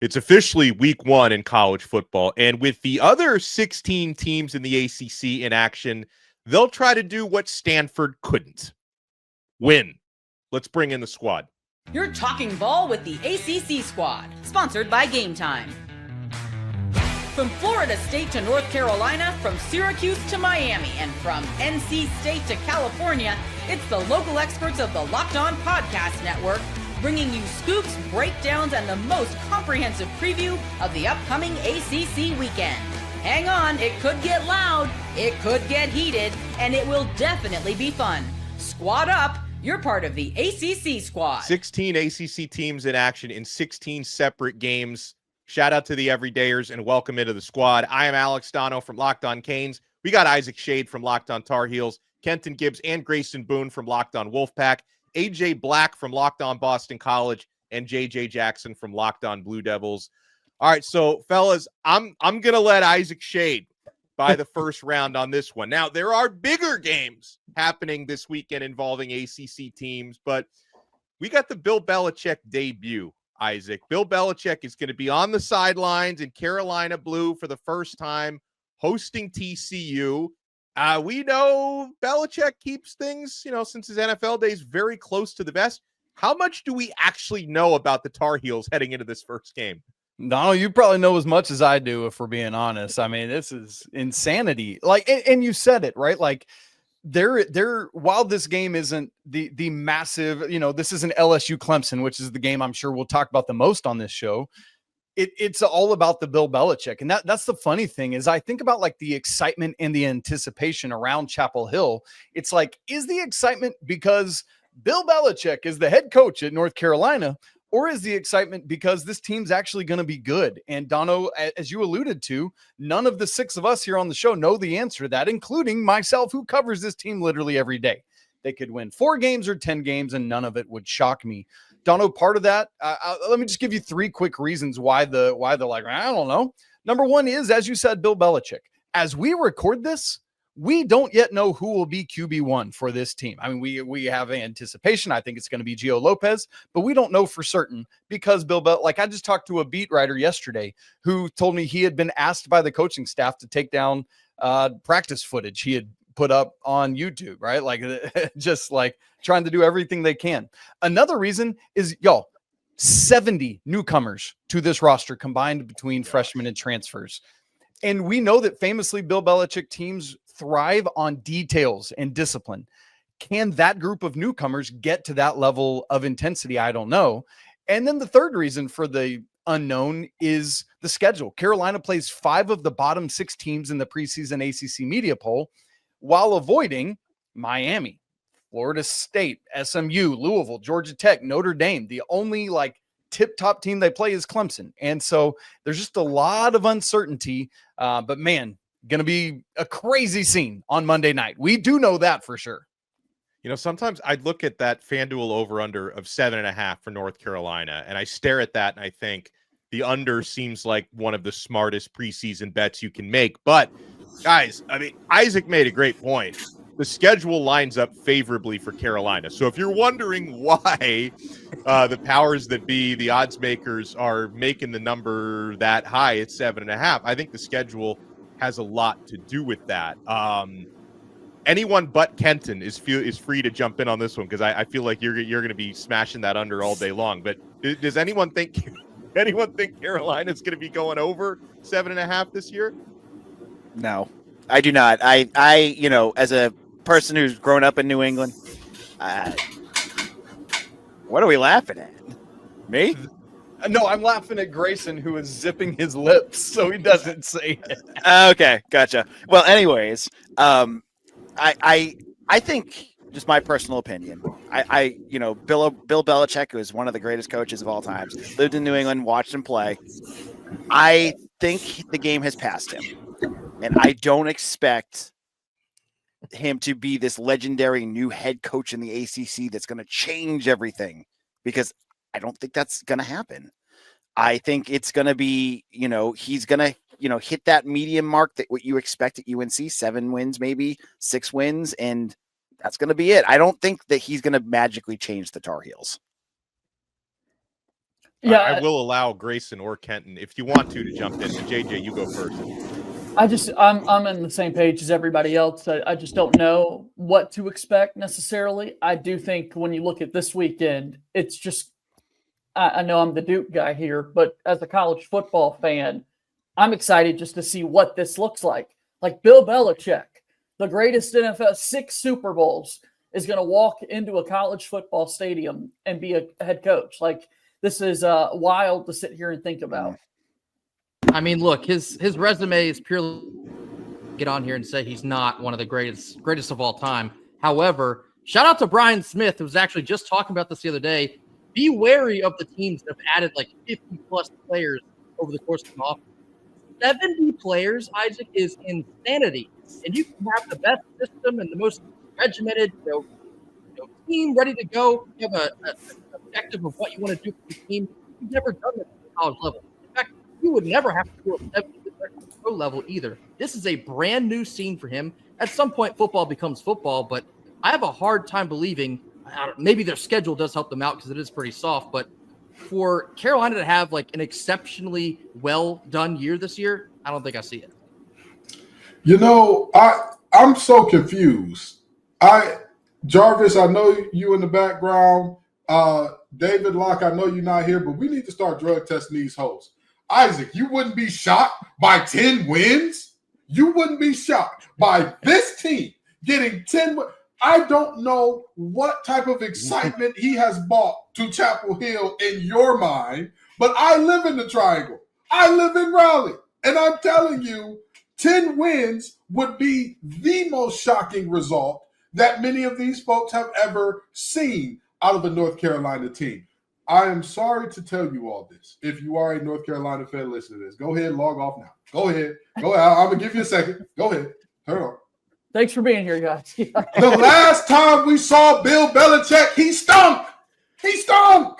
It's officially week 1 in college football. And with the other 16 teams in the ACC in action, they'll try to do what Stanford couldn't. Win. Let's bring in the squad. You're talking ball with the ACC Squad, sponsored by Game Time. From Florida State to North Carolina, from Syracuse to Miami, and from NC State to California, it's the local experts of the Locked On Podcast Network, bringing you scoops, breakdowns, and the most comprehensive preview of the upcoming ACC weekend. Hang on, it could get loud, it could get heated, and it will definitely be fun. Squad up, you're part of the ACC Squad. 16 ACC teams in action in 16 separate games. Shout out to the everydayers and welcome into the squad. I am Alex Dono from Locked On Canes. We got Isaac Shade from Locked On Tar Heels, Kenton Gibbs and Grayson Boone from Locked On Wolfpack, AJ Black from Locked On Boston College, and JJ Jackson from Locked On Blue Devils. All right, so fellas, I'm gonna let Isaac Shade by the first round on this one. Now, there are bigger games happening this weekend involving ACC teams, but we got the Bill Belichick debut. Isaac, Bill Belichick is going to be on the sidelines in Carolina blue for the first time, hosting TCU. We know Belichick keeps things, since his NFL days, very close to the vest. How much do we actually know about the Tar Heels heading into this first game? No, you probably know as much as I do, if we're being honest. I mean, this is insanity. And you said it, right? While this game isn't the massive, this isn't LSU Clemson, which is the game I'm sure we'll talk about the most on this show. It's all about the Bill Belichick. And that's the funny thing is I think about the excitement and the anticipation around Chapel Hill. It's is the excitement because Bill Belichick is the head coach at North Carolina, or is the excitement because this team's actually going to be good? And Dono, as you alluded to, none of the 6 of us here on the show know the answer to that, including myself, who covers this team literally every day. They could win 4 games or 10 games, and none of it would shock me. Dono, part of that, let me just give you 3 quick reasons why they're like, I don't know. Number 1 is, as you said, Bill Belichick. As we record this, we don't yet know who will be QB1 for this team. I mean, we have anticipation. I think it's going to be Gio Lopez, but we don't know for certain because Bill Belichick, I just talked to a beat writer yesterday who told me he had been asked by the coaching staff to take down practice footage he had put up on YouTube, right? Just trying to do everything they can. Another reason is, 70 newcomers to this roster combined between freshmen and transfers. And we know that famously Bill Belichick teams thrive on details and discipline. Can that group of newcomers get to that level of intensity? I don't know. And then the third reason for the unknown is the schedule. Carolina plays 5 of the bottom 6 teams in the preseason ACC media poll while avoiding Miami, Florida State, SMU, Louisville, Georgia Tech, Notre Dame. The only tip-top team they play is Clemson. And so there's just a lot of uncertainty. But man, going to be a crazy scene on Monday night. We do know that for sure. Sometimes I look at that FanDuel over-under of 7.5 for North Carolina, and I stare at that and I think the under seems like one of the smartest preseason bets you can make. But guys, I mean, Isaac made a great point. The schedule lines up favorably for Carolina. So if you're wondering why the powers that be, the odds makers, are making the number that high at 7.5, I think the schedule has a lot to do with that. Anyone but Kenton is free to jump in on this one because I feel like you're going to be smashing that under all day long. But does anyone think Carolina's going to be going over 7.5 this year? No, I do not. I as a person who's grown up in New England, what are we laughing at? Me? No, I'm laughing at Grayson, who is zipping his lips so he doesn't say it. Okay, gotcha. Well, anyways, I think, just my personal opinion, Bill Belichick, who is one of the greatest coaches of all times, lived in New England, watched him play. I think the game has passed him, and I don't expect him to be this legendary new head coach in the ACC that's going to change everything, because I don't think that's going to happen. I think it's going to be, he's going to, hit that medium mark that what you expect at UNC, 7 wins, maybe 6 wins. And that's going to be it. I don't think that he's going to magically change the Tar Heels. Yeah, I will allow Grayson or Kenton, if you want to jump in. But JJ, you go first. I'm in the same page as everybody else. I just don't know what to expect necessarily. I do think when you look at this weekend, it's just I know I'm the Duke guy here, but as a college football fan, I'm excited just to see what this looks like. Like Bill Belichick, the greatest NFL, 6 Super Bowls, is going to walk into a college football stadium and be a head coach. Like, this is wild to sit here and think about. I mean, look, his resume is purely get on here and say he's not one of the greatest of all time. However, shout out to Brian Smith, who was actually just talking about this the other day. Be wary of the teams that have added like 50 plus players over the course of an offseason. 70 players, Isaac, is insanity. And you can have the best system and the most regimented team ready to go. You have an objective of what you want to do for the team. You've never done this at the college level. In fact, you would never have to do it at the pro level either. This is a brand new scene for him. At some point, football becomes football, but I have a hard time believing maybe their schedule does help them out because it is pretty soft, but for Carolina to have like an exceptionally well done year this year, I don't think I see it. You know, I'm so confused. Jarvis, I know you in the background. David Locke, I know you're not here, but we need to start drug testing these hosts. Isaac, you wouldn't be shocked by 10 wins? You wouldn't be shocked by this team getting 10 wins? I don't know what type of excitement he has brought to Chapel Hill in your mind, but I live in the Triangle. I live in Raleigh. And I'm telling you, 10 wins would be the most shocking result that many of these folks have ever seen out of a North Carolina team. I am sorry to tell you all this. If you are a North Carolina fan, listen to this. Go ahead, log off now. Go ahead. I'm going to give you a second. Go ahead. Turn on. Thanks for being here, guys. The last time we saw Bill Belichick, he stunk. He stunk.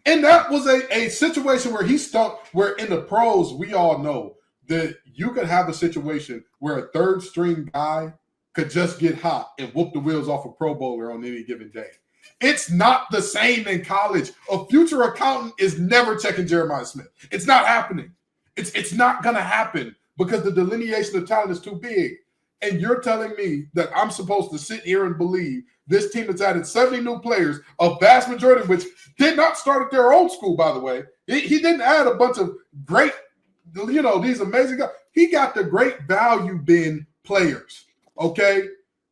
And that was a situation where he stunk, where in the pros, we all know that you could have a situation where a third string guy could just get hot and whoop the wheels off a Pro Bowler on any given day. It's not the same in college. A future accountant is never checking Jeremiah Smith. It's not happening. It's not going to happen because the delineation of talent is too big. And you're telling me that I'm supposed to sit here and believe this team that's added 70 new players, a vast majority of which did not start at their old school, by the way. He didn't add a bunch of great, these amazing guys. He got the great value bin players, okay?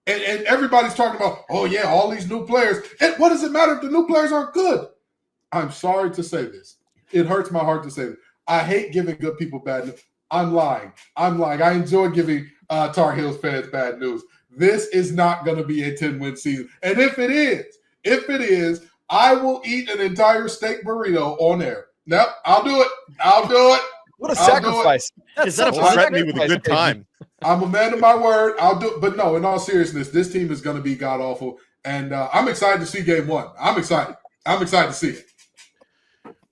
And everybody's talking about, oh, yeah, all these new players. And what does it matter if the new players aren't good? I'm sorry to say this. It hurts my heart to say this. I hate giving good people bad news. I'm lying. I enjoy giving Tar Heels fans bad news. This is not going to be a 10-win season. And if it is, I will eat an entire steak burrito on air. Nope, I'll do it. What a sacrifice. Is that a Threaten me with a good time. I'm a man of my word. I'll do it. But no, in all seriousness, this team is going to be god-awful. And I'm excited to see game one. I'm excited to see it.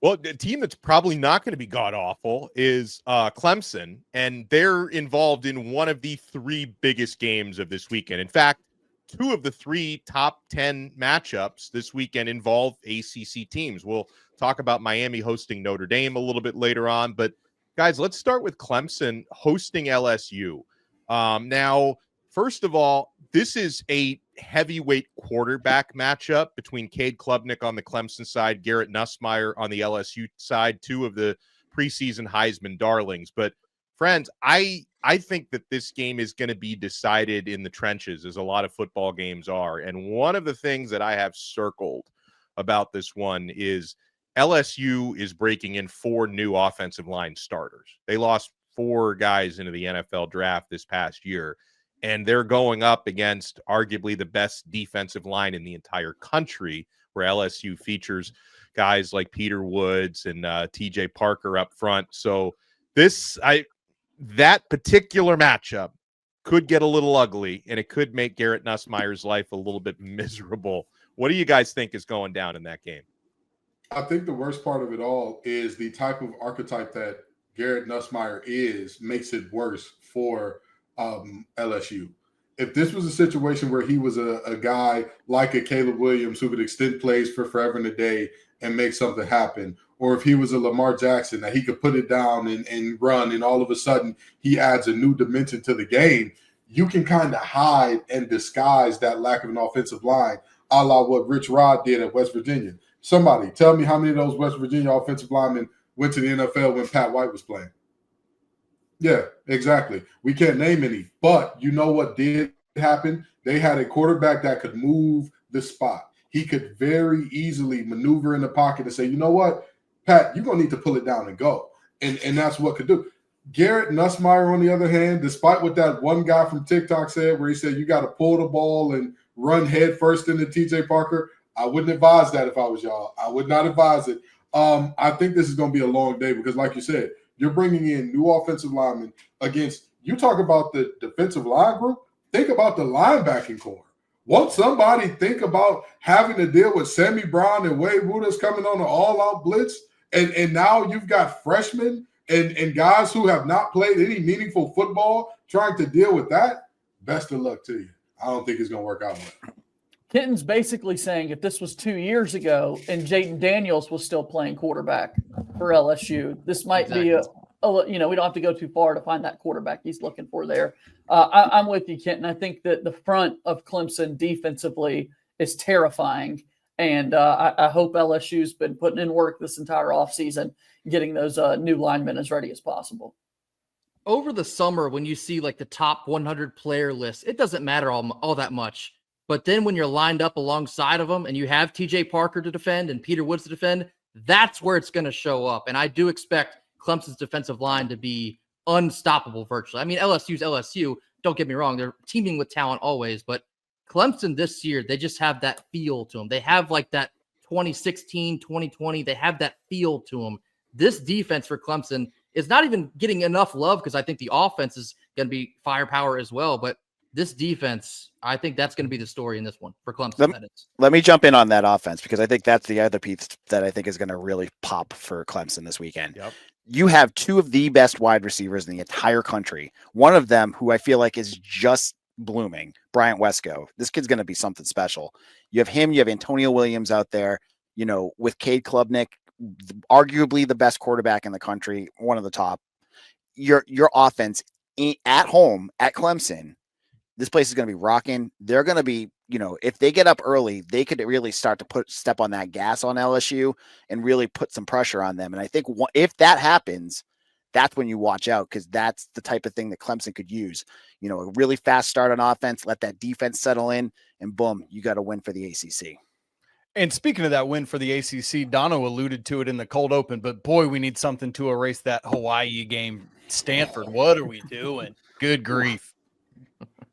Well, the team that's probably not going to be god-awful is Clemson, and they're involved in one of the 3 biggest games of this weekend. In fact, 2 of the 3 top 10 matchups this weekend involve ACC teams. We'll talk about Miami hosting Notre Dame a little bit later on, but guys, let's start with Clemson hosting LSU. Now, first of all, this is a heavyweight quarterback matchup between Cade Klubnik on the Clemson side, Garrett Nussmeier on the LSU side, 2 of the preseason Heisman darlings. But friends, I think that this game is going to be decided in the trenches, as a lot of football games are. And one of the things that I have circled about this one is LSU is breaking in 4 new offensive line starters. They lost 4 guys into the NFL draft this past year, and they're going up against arguably the best defensive line in the entire country, where LSU features guys like Peter Woods and TJ Parker up front. So that particular matchup could get a little ugly, and it could make Garrett Nussmeier's life a little bit miserable. What do you guys think is going down in that game? I think the worst part of it all is the type of archetype that Garrett Nussmeier makes it worse for LSU. If this was a situation where he was a guy like a Caleb Williams who could extend plays for forever and a day and make something happen. Or if he was a Lamar Jackson, that he could put it down and run, and all of a sudden he adds a new dimension to the game, you can kind of hide and disguise that lack of an offensive line, a la what Rich Rod did at West Virginia. Somebody tell me how many of those West Virginia offensive linemen went to the NFL when Pat White was playing. Yeah, exactly. We can't name any. But you know what did happen? They had a quarterback that could move the spot. He could very easily maneuver in the pocket and say, you know what, Pat, you're going to need to pull it down and go. And that's what could do. Garrett Nussmeier, on the other hand, despite what that one guy from TikTok said, where he said you got to pull the ball and run head first into TJ Parker, I wouldn't advise that if I was y'all. I would not advise it. I think this is going to be a long day because, like you said, you're bringing in new offensive linemen against – you talk about the defensive line group, think about the linebacking core. Won't somebody think about having to deal with Sammy Brown and Wade Rudas coming on an all-out blitz? And now you've got freshmen and guys who have not played any meaningful football trying to deal with that. Best of luck to you. I don't think it's going to work out well. Kenton's basically saying if this was 2 years ago and Jayden Daniels was still playing quarterback for LSU, this might be we don't have to go too far to find that quarterback he's looking for there. I'm with you, Kenton. I think that the front of Clemson defensively is terrifying. And I hope LSU's been putting in work this entire offseason, getting those new linemen as ready as possible. Over the summer, when you see like the top 100 player list, it doesn't matter all that much. But then when you're lined up alongside of them and you have TJ Parker to defend and Peter Woods to defend, that's where it's going to show up. And I do expect Clemson's defensive line to be unstoppable virtually. I mean, LSU's LSU. Don't get me wrong. They're teaming with talent always, but Clemson this year, they just have that feel to them. They have like that 2016, 2020. They have that feel to them. This defense for Clemson is not even getting enough love because I think the offense is going to be firepower as well. But this defense, I think that's going to be the story in this one for Clemson. Let me jump in on that offense because I think that's the other piece that I think is going to really pop for Clemson this weekend. Yep. You have two of the best wide receivers in the entire country. One of them, who I feel like is just blooming, Bryant Wesco. This kid's going to be something special. You have him. You have Antonio Williams out there, with Cade Klubnik, arguably the best quarterback in the country, one of the top. Your offense at home at Clemson, this place is going to be rocking. They're going to be, if they get up early, they could really start to step on that gas on LSU and really put some pressure on them. And I think if that happens, that's when you watch out because that's the type of thing that Clemson could use. A really fast start on offense, let that defense settle in, and boom, you got a win for the ACC. And speaking of that win for the ACC, Dono alluded to it in the cold open, but boy, we need something to erase that Hawaii game. Stanford, what are we doing? Good grief.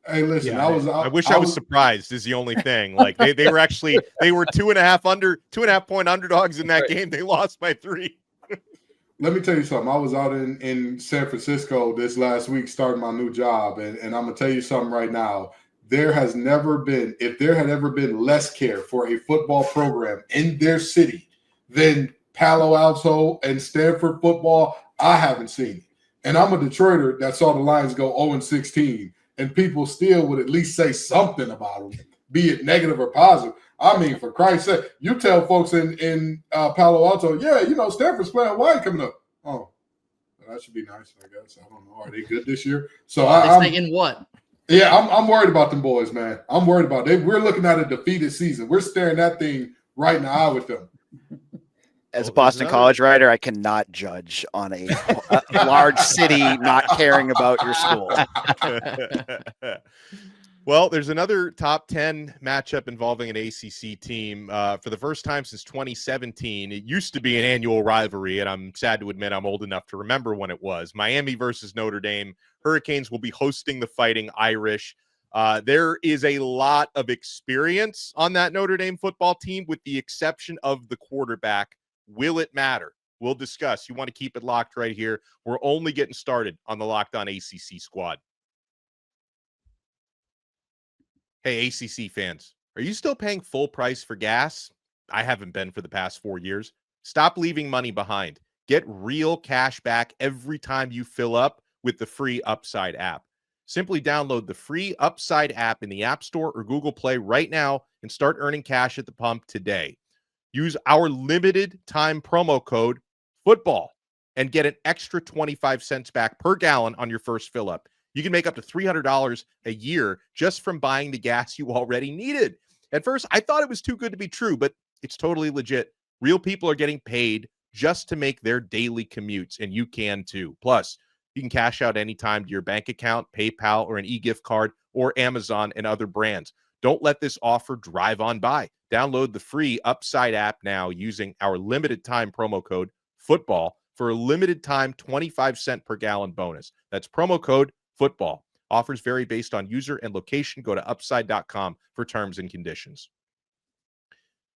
Hey, listen, Yeah, I wish I was surprised is the only thing. Like they were 2.5 point underdogs in that game. They lost by 3. Let me tell you something. I was out in San Francisco this last week starting my new job, and I'm going to tell you something right now. There has never been, if there had ever been less care for a football program in their city than Palo Alto and Stanford football, I haven't seen it. And I'm a Detroiter that saw the Lions go 0-16, and people still would at least say something about them, be it negative or positive. I mean, for Christ's sake, you tell folks in Palo Alto, Stanford's playing Hawaii coming up. Oh, that should be nice, I guess. I don't know. Are they good this year? So I'm in what? Yeah, I'm worried about them boys, man. I'm worried about it. We're looking at a defeated season. We're staring that thing right in the eye with them. As a Boston College writer, I cannot judge on a large city not caring about your school. Well, there's another top 10 matchup involving an ACC team for the first time since 2017. It used to be an annual rivalry, and I'm sad to admit I'm old enough to remember when it was. Miami versus Notre Dame. Hurricanes will be hosting the Fighting Irish. There is a lot of experience on that Notre Dame football team with the exception of the quarterback. Will it matter? We'll discuss. You want to keep it locked right here. We're only getting started on the Locked On ACC Squad. Hey, ACC fans, are you still paying full price for gas? I haven't been for the past 4 years. Stop leaving money behind. Get real cash back every time you fill up with the free Upside app. Simply download the free Upside app in the App Store or Google Play right now and start earning cash at the pump today. Use our limited time promo code football and get an extra 25 cents back per gallon on your first fill up. You can make up to $300 a year just from buying the gas you already needed. At first, I thought it was too good to be true, but it's totally legit. Real people are getting paid just to make their daily commutes, and you can too. Plus, you can cash out anytime to your bank account, PayPal, or an e-gift card, or Amazon and other brands. Don't let this offer drive on by. Download the free Upside app now using our limited time promo code football for a limited time 25 cent per gallon bonus. That's promo code football. Offers vary based on user and location. Go to upside.com for terms and conditions.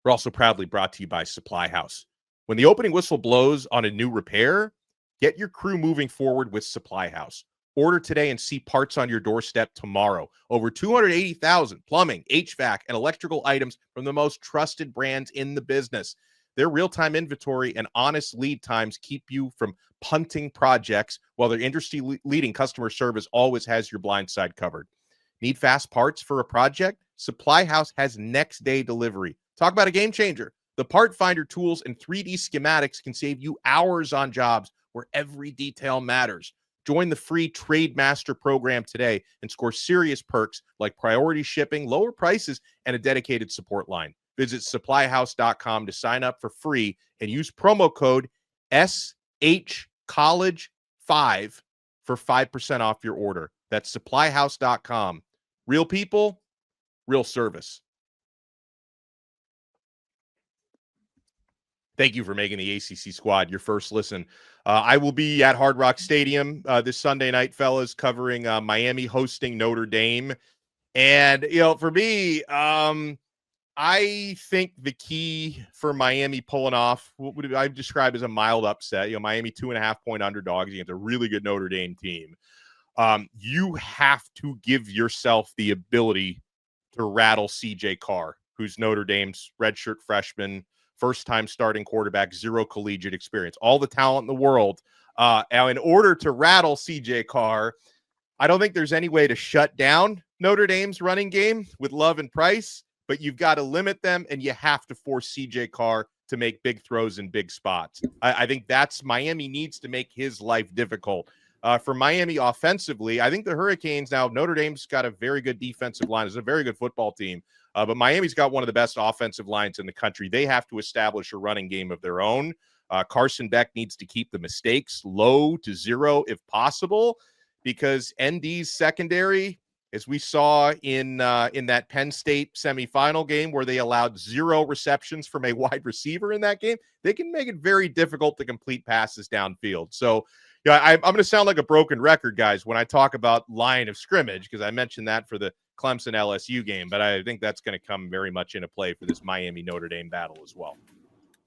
We're also proudly brought to you by Supply House. When the opening whistle blows on a new repair, get your crew moving forward with Supply House. Order today and see parts on your doorstep tomorrow. Over 280,000 plumbing, HVAC, and electrical items from the most trusted brands in the business. Their real-time inventory and honest lead times keep you from punting projects, while their industry-leading customer service always has your blind side covered. Need fast parts for a project? Supply House has next-day delivery. Talk about a game changer. The Part Finder tools and 3D schematics can save you hours on jobs where every detail matters. Join the free Trade Master program today and score serious perks like priority shipping, lower prices, and a dedicated support line. Visit supplyhouse.com to sign up for free and use promo code SHCollege5 for 5% off your order. That's supplyhouse.com. Real people, real service. Thank you for making the ACC Squad your first listen. I will be at Hard Rock Stadium this Sunday night, fellas, covering Miami hosting Notre Dame. And, for me, I think the key for Miami pulling off what would I describe as a mild upset, Miami 2.5-point underdogs against a really good Notre Dame team. You have to give yourself the ability to rattle CJ Carr, who's Notre Dame's redshirt freshman, first-time starting quarterback, zero collegiate experience, all the talent in the world. Now, in order to rattle CJ Carr, I don't think there's any way to shut down Notre Dame's running game with Love and Price, but you've got to limit them, and you have to force CJ Carr to make big throws in big spots. I think that's Miami needs to make his life difficult. For Miami offensively, I think the Hurricanes now, Notre Dame's got a very good defensive line. It's a very good football team. But Miami's got one of the best offensive lines in the country. They have to establish a running game of their own. Carson Beck needs to keep the mistakes low to zero if possible, because ND's secondary, as we saw in that Penn State semifinal game where they allowed 0 receptions from a wide receiver in that game, they can make it very difficult to complete passes downfield. So, I'm going to sound like a broken record, guys, when I talk about line of scrimmage, because I mentioned that for the Clemson LSU game, but I think that's going to come very much into play for this Miami Notre Dame battle as well.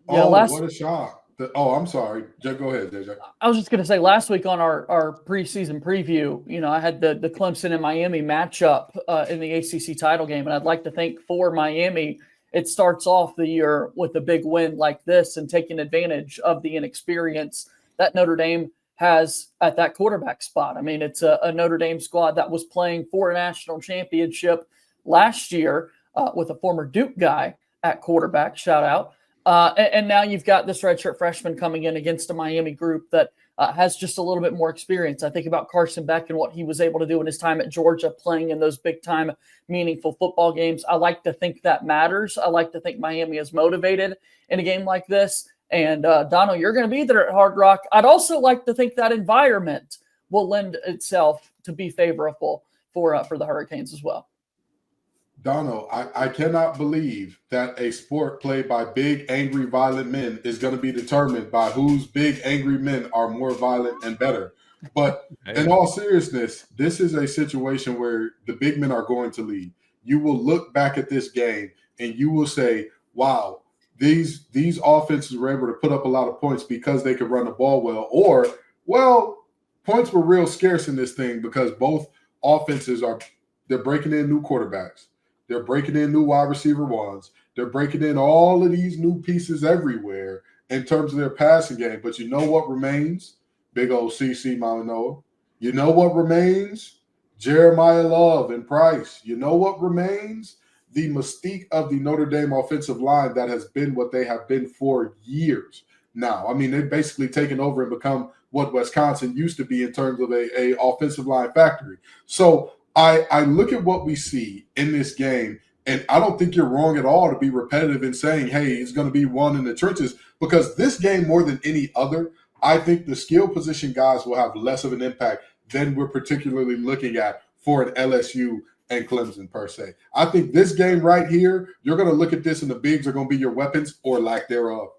Yeah, what a shock. I'm sorry. Go ahead, JJ. I was just going to say, last week on our preseason preview, I had the Clemson and Miami matchup in the ACC title game, and I'd like to think for Miami, it starts off the year with a big win like this and taking advantage of the inexperience that Notre Dame has at that quarterback spot. I mean, it's a Notre Dame squad that was playing for a national championship last year with a former Duke guy at quarterback, shout out. And now you've got this redshirt freshman coming in against a Miami group that has just a little bit more experience. I think about Carson Beck and what he was able to do in his time at Georgia, playing in those big-time, meaningful football games. I like to think that matters. I like to think Miami is motivated in a game like this. And, Dono, you're going to be there at Hard Rock. I'd also like to think that environment will lend itself to be favorable for the Hurricanes as well. Dono, I cannot believe that a sport played by big, angry, violent men is going to be determined by whose big, angry men are more violent and better. But in all seriousness, this is a situation where the big men are going to lead. You will look back at this game and you will say, wow, these offenses were able to put up a lot of points because they could run the ball well. Or, points were real scarce in this thing because both offenses they're breaking in new quarterbacks. They're breaking in new wide receiver ones. They're breaking in all of these new pieces everywhere in terms of their passing game. But you know what remains? Big old CC Malinoa. You know what remains? Jeremiah Love and Price. You know what remains? the mystique of the Notre Dame offensive line that has been what they have been for years now. I mean, they've basically taken over and become what Wisconsin used to be in terms of a offensive line factory. So I look at what we see in this game, and I don't think you're wrong at all to be repetitive in saying, hey, it's going to be one in the trenches, because this game, more than any other, I think the skill position guys will have less of an impact than we're particularly looking at for an LSU and Clemson per se. I think this game right here, you're going to look at this and the bigs are going to be your weapons or lack thereof.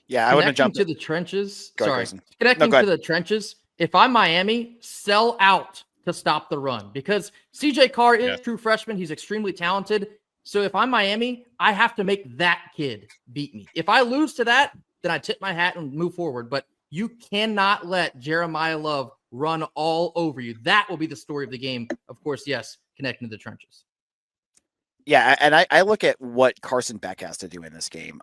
Yeah, I would have jumped to the trenches. Go ahead, Sorry, Grayson. connecting No, go to the trenches. If I'm Miami, sell out to stop the run, because CJ Carr is a true freshman. He's extremely talented. So if I'm Miami, I have to make that kid beat me. If I lose to that, then I tip my hat and move forward. But you cannot let Jeremiah Love run all over you. That will be the story of the game. Of course, yes, connecting to the trenches. Yeah, and I look at what Carson Beck has to do in this game.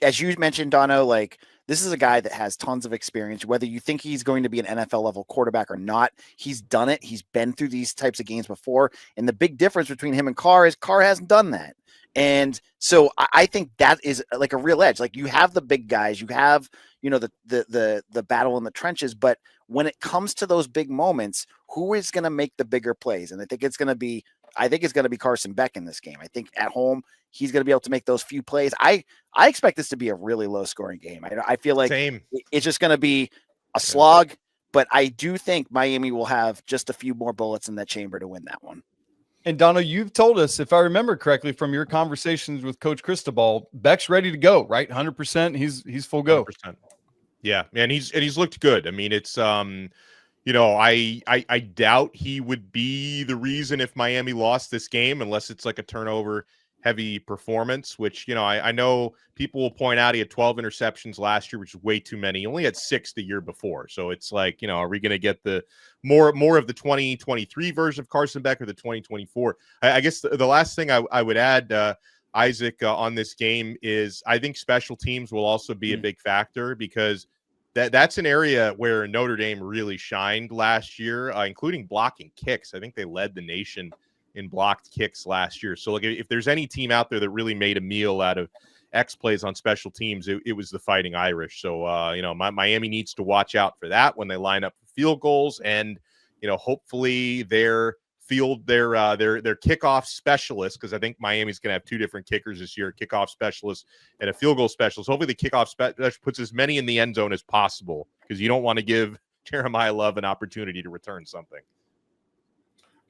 As you mentioned, Dono, like, this is a guy that has tons of experience. Whether you think he's going to be an NFL level quarterback or not, he's done it. He's been through these types of games before. And the big difference between him and Carr is Carr hasn't done that. And so I think that is like a real edge. Like, you have the big guys, you have, the battle in the trenches, but when it comes to those big moments, who is going to make the bigger plays? And I think it's going to be Carson Beck in this game. I think at home, he's going to be able to make those few plays. I expect this to be a really low scoring game. I feel like it's just going to be a slog, but I do think Miami will have just a few more bullets in that chamber to win that one. And Dono, you've told us, if I remember correctly from your conversations with Coach Cristobal, Beck's ready to go, right? 100%. He's full go. 100%. Yeah, and he's looked good. I mean, it's I doubt he would be the reason if Miami lost this game, unless it's like a turnover heavy performance, which, I know people will point out he had 12 interceptions last year, which is way too many. He only had 6 the year before. So it's like, are we going to get the more of the 2023 version of Carson Beck or the 2024? I guess the last thing I would add, Isaac, on this game is I think special teams will also be a big factor, because that's an area where Notre Dame really shined last year, including blocking kicks. I think they led the nation in blocked kicks last year. So like, if there's any team out there that really made a meal out of X plays on special teams, it was the Fighting Irish. So, Miami needs to watch out for that when they line up for field goals, and, hopefully their kickoff specialist, because I think Miami's going to have 2 different kickers this year, a kickoff specialist and a field goal specialist. Hopefully the kickoff specialist puts as many in the end zone as possible, because you don't want to give Jeremiah Love an opportunity to return something.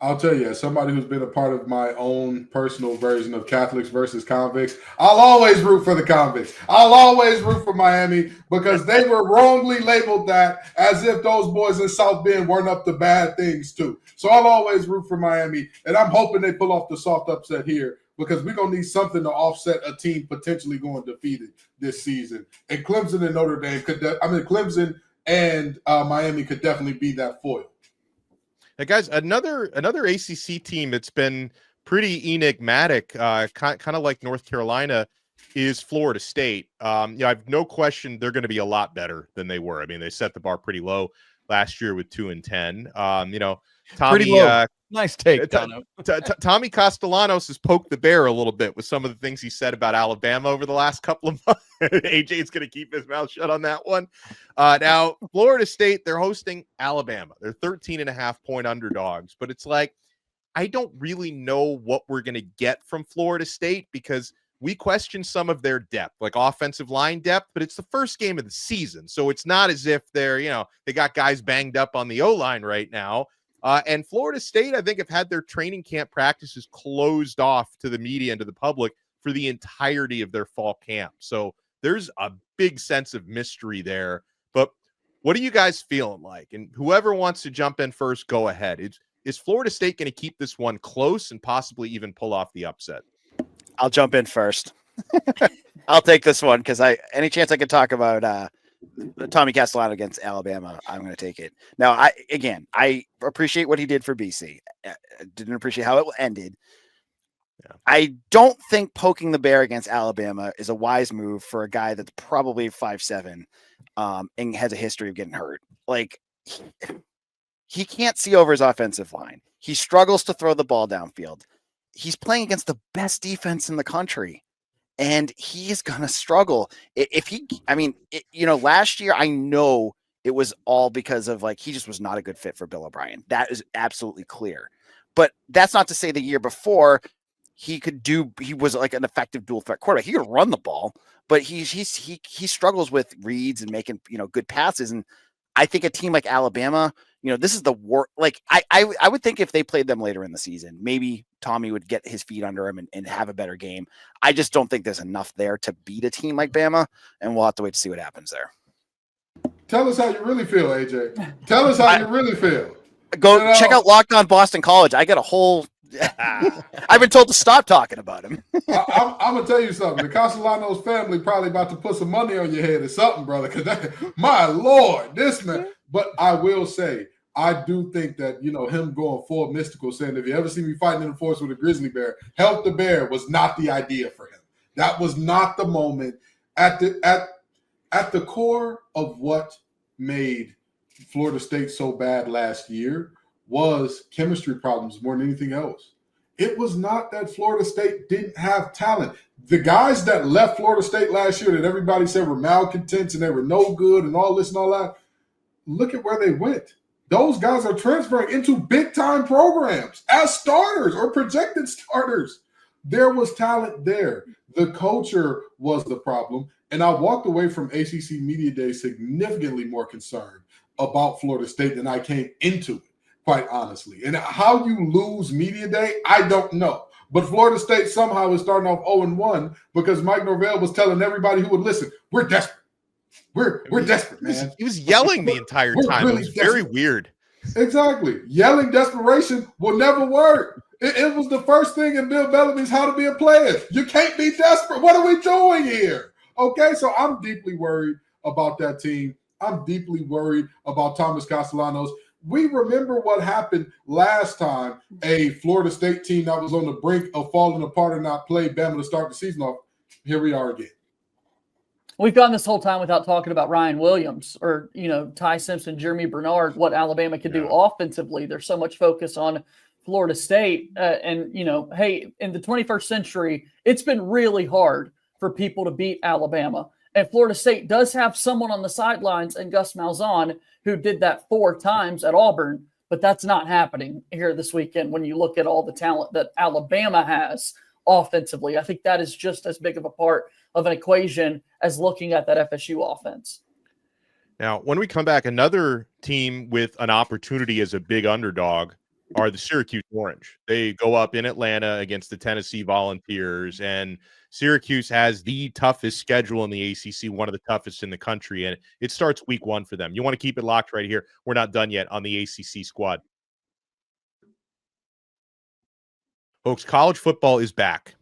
I'll tell you, as somebody who's been a part of my own personal version of Catholics versus convicts, I'll always root for the convicts. I'll always root for Miami, because they were wrongly labeled that, as if those boys in South Bend weren't up to bad things too. So I'll always root for Miami, and I'm hoping they pull off the soft upset here, because we're going to need something to offset a team potentially going defeated this season. And Clemson and Notre Dame Clemson and Miami could definitely be that foil. Hey guys, another ACC team that's been pretty enigmatic, kind of like North Carolina, is Florida State. I have no question they're going to be a lot better than they were. I mean, they set the bar pretty low last year with 2-10. Tommy, nice take. Tommy Castellanos has poked the bear a little bit with some of the things he said about Alabama over the last couple of months. AJ's going to keep his mouth shut on that one. Now, Florida State, they're hosting Alabama. They're 13.5-point underdogs, but it's like, I don't really know what we're going to get from Florida State, because we question some of their depth, like offensive line depth, but it's the first game of the season. So it's not as if they're, they got guys banged up on the O-line right now. And Florida State, I think, have had their training camp practices closed off to the media and to the public for the entirety of their fall camp. So there's a big sense of mystery there. But what are you guys feeling like? And whoever wants to jump in first, go ahead. Is Florida State going to keep this one close and possibly even pull off the upset? I'll jump in first. I'll take this one, because any chance I can talk about Tommy Castellano against Alabama, I'm going to take it. Now, I appreciate what he did for BC. Didn't appreciate how it ended. Yeah. I don't think poking the bear against Alabama is a wise move for a guy that's probably 5'7", and has a history of getting hurt. Like, he can't see over his offensive line. He struggles to throw the ball downfield. he's playing against the best defense in the country, and he is going to struggle. Last year, I know it was all because of he just was not a good fit for Bill O'Brien. That is absolutely clear. But that's not to say the year before he was like an effective dual threat quarterback. He could run the ball, but he struggles with reads and making, good passes. And I think a team like Alabama, this is the worst. I would think if they played them later in the season, maybe Tommy would get his feet under him and have a better game. I just don't think there's enough there to beat a team like Bama, and we'll have to wait to see what happens there. Tell us how you really feel, AJ. Tell us how you really feel. Go check out Locked On Boston College. I got a whole I've been told to stop talking about him. I'm gonna tell you something. The Castellanos family probably about to put some money on your head or something, brother. Because my Lord, this man. But I will say, I do think that him going full mystical, saying if you ever see me fighting in the forest with a grizzly bear, help the bear was not the idea for him. That was not the moment. At the core of what made Florida State so bad last year was chemistry problems more than anything else. It was not that Florida State didn't have talent. The guys that left Florida State last year that everybody said were malcontents and they were no good and all this and all that, look at where they went. Those guys are transferring into big-time programs as starters or projected starters. There was talent there. The culture was the problem. And I walked away from ACC Media Day significantly more concerned about Florida State than I came into it, quite honestly. And how you lose Media Day, I don't know. But Florida State somehow is starting off 0-1 because Mike Norvell was telling everybody who would listen, we're desperate. We're desperate, man. He was yelling the entire time. Really, it was very weird. Exactly. Yelling desperation will never work. It was the first thing in Bill Bellamy's How to Be a Player. You can't be desperate. What are we doing here? Okay, so I'm deeply worried about that team. I'm deeply worried about Thomas Castellanos. We remember what happened last time a Florida State team that was on the brink of falling apart and not played Bama to start the season off. Here we are again. We've gone this whole time without talking about Ryan Williams or, Ty Simpson, Jeremy Bernard, what Alabama could do offensively. There's so much focus on Florida State. Hey, in the 21st century, it's been really hard for people to beat Alabama. And Florida State does have someone on the sidelines and Gus Malzahn who did that 4 times at Auburn, but that's not happening here this weekend when you look at all the talent that Alabama has offensively. I think that is just as big of a part of an equation as looking at that FSU offense. Now, when we come back, another team with an opportunity as a big underdog are the Syracuse Orange. They go up in Atlanta against the Tennessee Volunteers, and Syracuse has the toughest schedule in the ACC, one of the toughest in the country, and it starts week 1 for them. You want to keep it locked right here. We're not done yet on the ACC Squad. Folks, college football is back.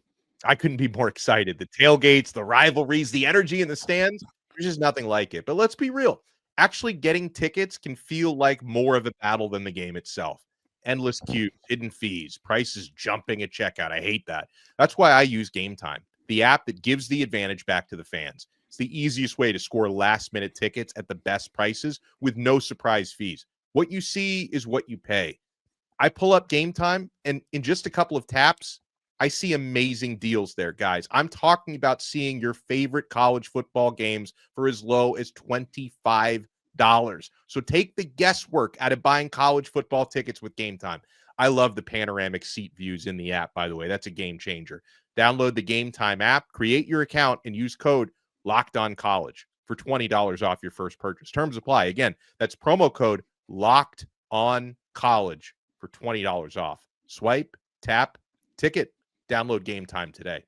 I couldn't be more excited. The tailgates, the rivalries, the energy in the stands, there's just nothing like it. But let's be real. Actually getting tickets can feel like more of a battle than the game itself. Endless queues, hidden fees, prices jumping at checkout. I hate that. That's why I use Game Time, the app that gives the advantage back to the fans. It's the easiest way to score last-minute tickets at the best prices with no surprise fees. What you see is what you pay. I pull up Game Time, and in just a couple of taps, I see amazing deals there, guys. I'm talking about seeing your favorite college football games for as low as $25. So take the guesswork out of buying college football tickets with Game Time. I love the panoramic seat views in the app, by the way. That's a game changer. Download the Game Time app, create your account, and use code LOCKEDONCollege for $20 off your first purchase. Terms apply. Again, that's promo code LOCKEDONCollege for $20 off. Swipe, tap, ticket. Download Game Time today.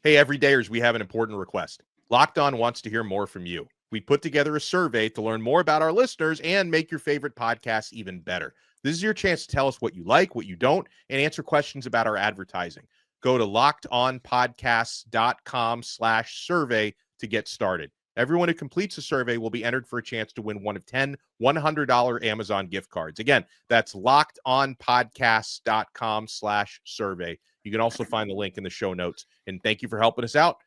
Hey, everydayers, we have an important request. Locked On wants to hear more from you. We put together a survey to learn more about our listeners and make your favorite podcasts even better. This is your chance to tell us what you like, what you don't, and answer questions about our advertising. Go to lockedonpodcasts.com/survey to get started. Everyone who completes the survey will be entered for a chance to win one of 10 $100 Amazon gift cards. Again, that's lockedonpodcasts.com/survey. You can also find the link in the show notes. And thank you for helping us out.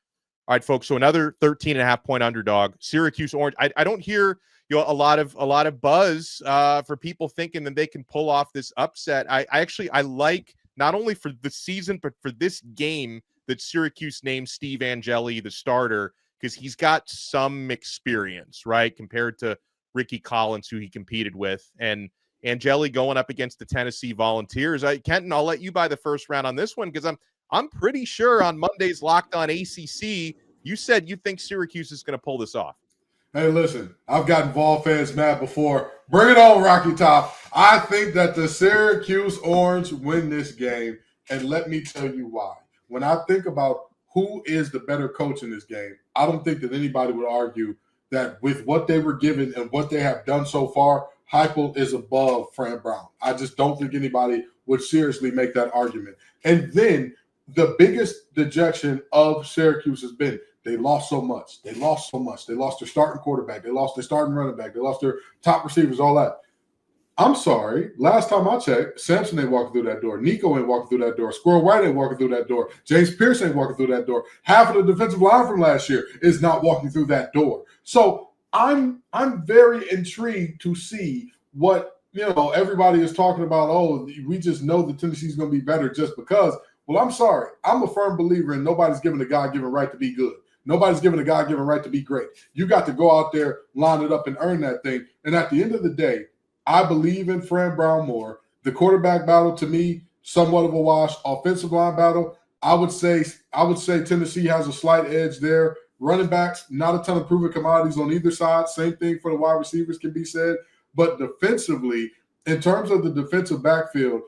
All right, folks. So another 13.5-point underdog, Syracuse Orange. I don't hear, a lot of buzz for people thinking that they can pull off this upset. I like not only for the season, but for this game that Syracuse named Steve Angeli the starter, because he's got some experience, right, compared to Ricky Collins, who he competed with, and Angeli going up against the Tennessee Volunteers. Kenton, I'll let you buy the first round on this one, because I'm pretty sure on Monday's Locked On ACC, you said you think Syracuse is going to pull this off. Hey, listen, I've gotten Vol fans mad before. Bring it on, Rocky Top. I think that the Syracuse Orange win this game, and let me tell you why. When I think about who is the better coach in this game, I don't think that anybody would argue that with what they were given and what they have done so far, Heupel is above Fran Brown. I just don't think anybody would seriously make that argument. And then the biggest dejection of Syracuse has been they lost so much. They lost their starting quarterback. They lost their starting running back. They lost their top receivers, all that. I'm sorry. Last time I checked, Samson ain't walking through that door. Nico ain't walking through that door. Squirrel White ain't walking through that door. James Pierce ain't walking through that door. Half of the defensive line from last year is not walking through that door. So I'm very intrigued to see what, everybody is talking about. Oh, we just know that Tennessee's going to be better just because. Well, I'm sorry. I'm a firm believer in nobody's given a God-given right to be good. Nobody's given a God-given right to be great. You got to go out there, line it up, and earn that thing. And at the end of the day, I believe in Fran Brown more. The quarterback battle, to me, somewhat of a wash. Offensive line battle, I would say Tennessee has a slight edge there. Running backs, not a ton of proven commodities on either side. Same thing for the wide receivers can be said. But defensively, in terms of the defensive backfield,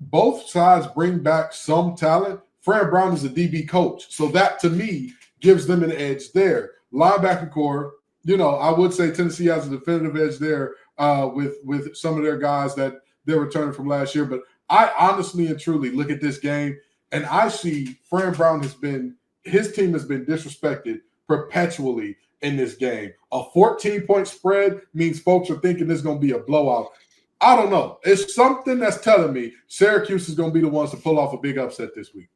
both sides bring back some talent. Fran Brown is a DB coach. So that, to me, gives them an edge there. Linebacker core, I would say Tennessee has a definitive edge there with some of their guys that they're returning from last year. But I honestly and truly look at this game, and I see Fran Brown his team has been disrespected perpetually in this game. A 14-point spread means folks are thinking this is going to be a blowout. I don't know. It's something that's telling me Syracuse is going to be the ones to pull off a big upset this week.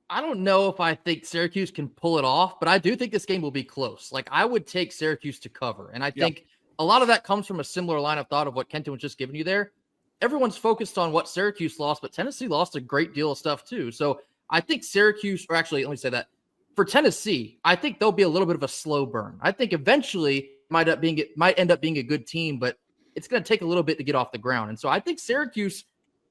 I don't know if I think Syracuse can pull it off, but I do think this game will be close. Like, I would take Syracuse to cover. And I think a lot of that comes from a similar line of thought of what Kenton was just giving you there. Everyone's focused on what Syracuse lost, but Tennessee lost a great deal of stuff too. So I think Syracuse, or actually, let me say that, for Tennessee, I think they'll be a little bit of a slow burn. I think eventually it might end up being a good team, but it's going to take a little bit to get off the ground. And so I think Syracuse,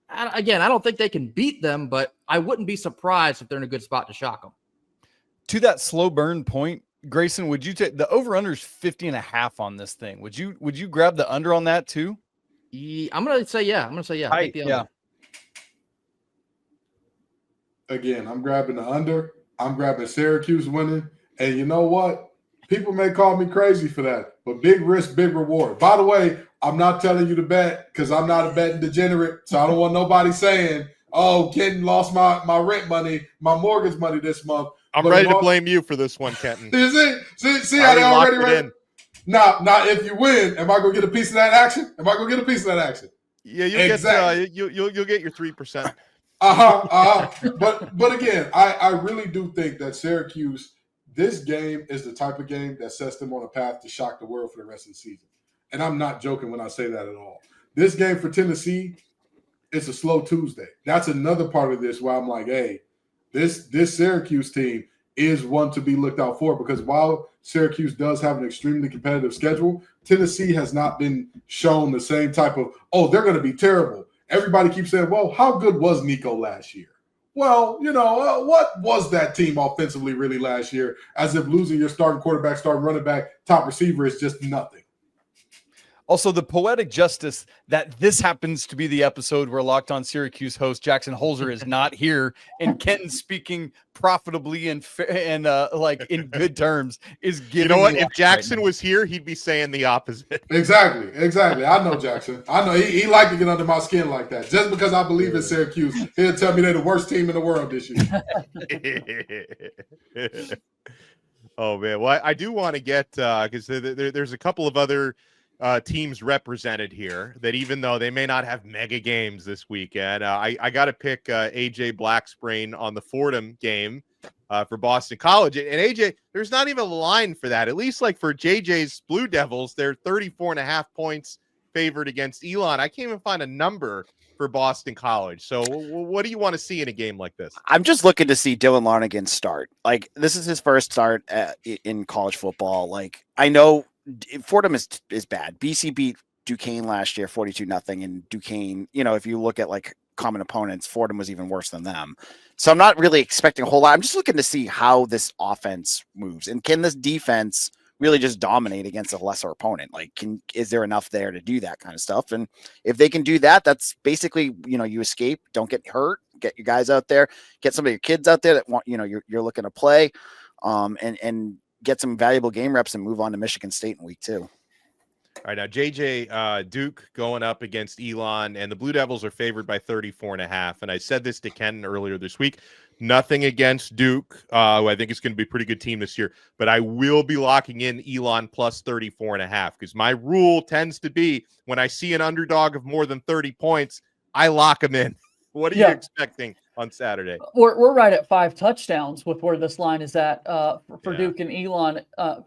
again, I don't think they can beat them, but I wouldn't be surprised if they're in a good spot to shock them. To that slow burn point, Grayson, would you take the over-under is 50.5 on this thing? Would you grab the under on that too? I'm going to say yeah. Take the under. Again, I'm grabbing the under. I'm grabbing Syracuse winning. And you know what? People may call me crazy for that, but big risk, big reward. By the way, I'm not telling you to bet because I'm not a betting degenerate. So I don't want nobody saying, oh, Kenton lost my rent money, my mortgage money this month. I'm ready to blame you for this one, Kenton. See how they already ready? Now, if you win, am I going to get a piece of that action? Yeah, you'll get your 3%. But again, I really do think that Syracuse, this game is the type of game that sets them on a path to shock the world for the rest of the season. And I'm not joking when I say that at all. This game for Tennessee, it's a slow Tuesday. That's another part of this where I'm like, hey, this Syracuse team is one to be looked out for, because while Syracuse does have an extremely competitive schedule, Tennessee has not been shown the same type of, oh, they're going to be terrible. Everybody keeps saying, well, how good was Nico last year? Well, what was that team offensively really last year? As if losing your starting quarterback, starting running back, top receiver is just nothing. Also, the poetic justice that this happens to be the episode where Locked On Syracuse host Jackson Holzer is not here and Kenton speaking profitably and like in good terms is giving. You know what? If Jackson was here, he'd be saying the opposite. Exactly. I know Jackson. I know he liked to get under my skin like that. Just because I believe in Syracuse, he'll tell me they're the worst team in the world this year. Oh man, well I do want to get because there's a couple of other teams represented here that even though they may not have mega games this weekend, I got to pick AJ Blacksbrain on the Fordham game for Boston College. And AJ, there's not even a line for that. At least like for JJ's Blue Devils, they're 34.5 points favored against Elon. I can't even find a number for Boston College. So what do you want to see in a game like this? I'm just looking to see Dylan Larnigan start. Like, this is his first start in college football. Like, I know Fordham is bad. BC beat Duquesne last year 42-0, and Duquesne, if you look at like common opponents, Fordham was even worse than them. So I'm not really expecting a whole lot. I'm just looking to see how this offense moves, and can this defense really just dominate against a lesser opponent? Like, is there enough there to do that kind of stuff? And if they can do that, that's basically, you escape, don't get hurt, get your guys out there, get some of your kids out there that want, you're looking to play, and get some valuable game reps and move on to Michigan State in week 2. All right, now JJ, Duke going up against Elon, and the Blue Devils are favored by 34.5. And I said this to Ken earlier this week. Nothing against Duke, who I think is going to be a pretty good team this year, but I will be locking in Elon plus 34.5, because my rule tends to be when I see an underdog of more than 30 points, I lock them in. What are you expecting on Saturday? We're right at 5 touchdowns with where this line is at for Duke and Elon.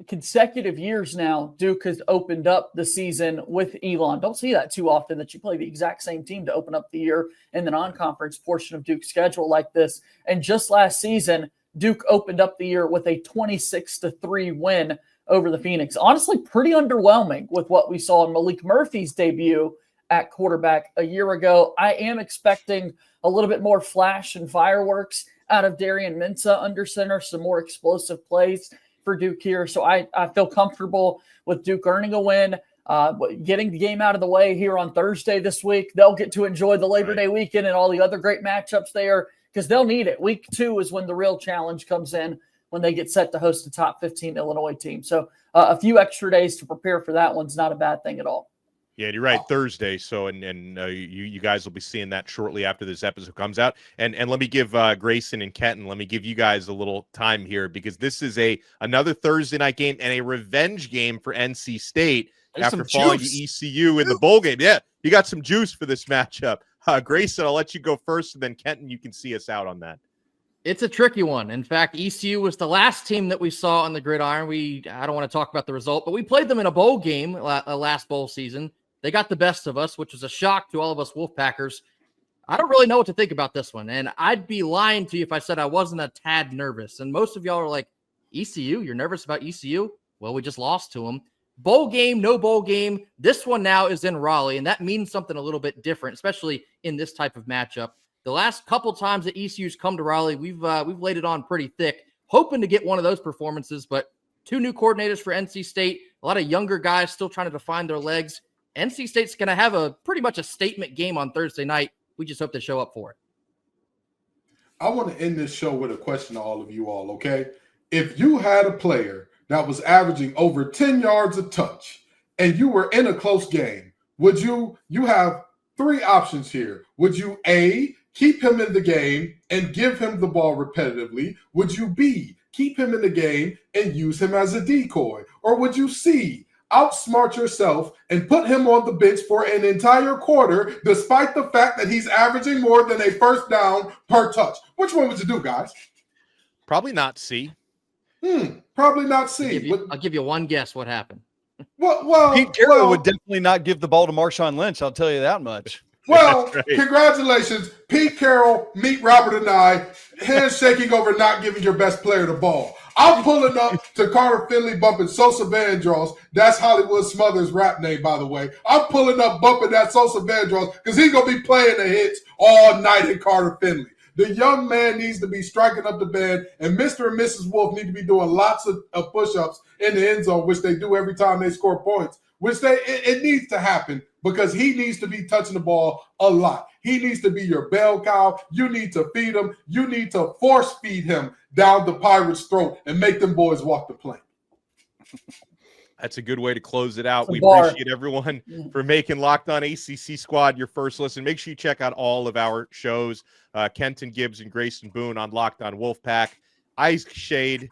Consecutive years now, Duke has opened up the season with Elon. Don't see that too often, that you play the exact same team to open up the year in the non-conference portion of Duke's schedule like this. And just last season, Duke opened up the year with a 26-3 win over the Phoenix. Honestly, pretty underwhelming with what we saw in Malik Murphy's debut at quarterback a year ago. I am expecting a little bit more flash and fireworks out of Darian Mensah under center, some more explosive plays for Duke here. So I feel comfortable with Duke earning a win, getting the game out of the way here on Thursday this week. They'll get to enjoy the Labor Day weekend and all the other great matchups there, because they'll need it. Week 2 is when the real challenge comes in, when they get set to host a top 15 Illinois team. So a few extra days to prepare for that one's not a bad thing at all. Yeah, you're right. Thursday. So, and you guys will be seeing that shortly after this episode comes out. And let me give Grayson and Kenton, let me give you guys a little time here, because this is another Thursday night game and a revenge game for NC State. There's after falling to ECU in the bowl game. Yeah, you got some juice for this matchup. Grayson, I'll let you go first, and then Kenton, you can see us out on that. It's a tricky one. In fact, ECU was the last team that we saw on the gridiron. I don't want to talk about the result, but we played them in a bowl game last bowl season. They got the best of us, which was a shock to all of us Wolfpackers. I don't really know what to think about this one, and I'd be lying to you if I said I wasn't a tad nervous. And most of y'all are like, ECU? You're nervous about ECU? Well, we just lost to them. Bowl game, no bowl game. This one now is in Raleigh, and that means something a little bit different, especially in this type of matchup. The last couple times that ECU's come to Raleigh, we've laid it on pretty thick, hoping to get one of those performances, but 2 new coordinators for NC State, a lot of younger guys still trying to define their legs. NC State's going to have pretty much a statement game on Thursday night. We just hope they show up for it. I want to end this show with a question to all of you all, okay? If you had a player that was averaging over 10 yards a touch and you were in a close game, would you have 3 options here. Would you A, keep him in the game and give him the ball repetitively? Would you B, keep him in the game and use him as a decoy? Or would you C, outsmart yourself and put him on the bench for an entire quarter, despite the fact that he's averaging more than a first down per touch? Which one would you do, guys? Probably not C. Probably not C. I'll give you one guess what happened. Well, Pete Carroll would definitely not give the ball to Marshawn Lynch. I'll tell you that much. Well, right. Congratulations. Pete Carroll, meet Robert and I, handshaking over not giving your best player the ball. I'm pulling up to Carter Finley bumping Sosa Vandross. That's Hollywood Smothers' rap name, by the way. I'm pulling up bumping that Sosa Vandross because he's going to be playing the hits all night in Carter Finley. The young man needs to be striking up the band, and Mr. and Mrs. Wolf need to be doing lots of push-ups in the end zone, which they do every time they score points, which it needs to happen because he needs to be touching the ball a lot. He needs to be your bell cow. You need to feed him. You need to force feed him down the Pirates' throat and make them boys walk the plank. That's a good way to close it out. We appreciate everyone for making Locked On ACC Squad your first listen. Make sure you check out all of our shows. Kenton Gibbs and Grayson Boone on Locked On Wolfpack. Isaac Shade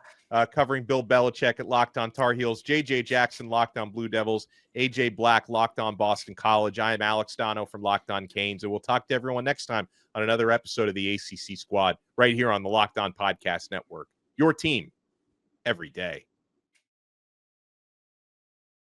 covering Bill Belichick at Locked On Tar Heels, JJ Jackson, Locked On Blue Devils, AJ Black, Locked On Boston College. I am Alex Dono from Locked On Canes, and we'll talk to everyone next time on another episode of the ACC Squad right here on the Locked On Podcast Network. Your team every day.